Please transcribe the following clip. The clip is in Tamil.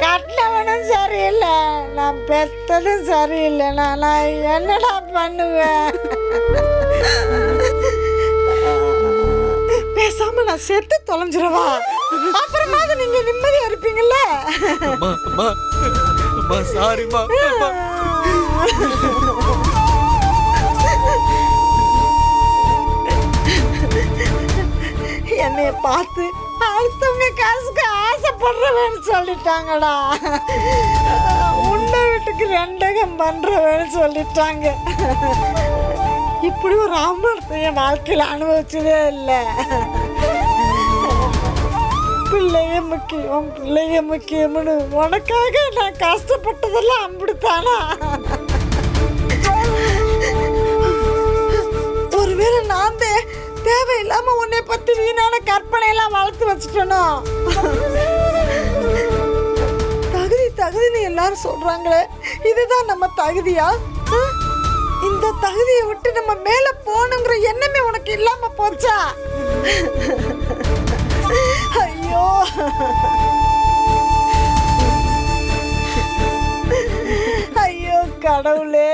கட்டினவனும் சரியில்லை, நான் பெத்ததும் சரியில்லை. நான் என்னடா பண்ணுவேன்? பேசாம நான் செத்து தொலைஞ்சிடவா? அப்புறமாவது நீங்க நிம்மதியா இருப்பீங்கல்ல. சாரிமா. என்னைய பார்த்து அடுத்தவங்க காசுக்கு ஆசைப்படுறவன்னு சொல்லிட்டாங்கடா. உன்னை வீட்டுக்கு ரெண்டகம் பண்றவன்னு சொல்லிட்டாங்க. இப்படி ஒரு அவமானத்தை என் வாழ்க்கையில் அனுபவிச்சதே இல்லை. பிள்ளைய முக்கியம், பிள்ளைய முக்கியம்னு உனக்காக நான் கஷ்டப்பட்டதெல்லாம் அம்பிடுத்தானா? ஒருவேளை நான் தேவையில்லாம உன்னை பத்தி வீணான கற்பனை எல்லாம் வளர்த்து வச்சுட்டனோ? தகுதி தகுதின்னு எல்லாரும் சொல்றாங்களே, இதுதான் நம்ம தகுதியா? இந்த தகுதியை விட்டு நம்ம மேல போகணுங்கிற எண்ணமே உனக்கு இல்லாம போச்சா? ஐயோ, ஐயோ கடவுளே.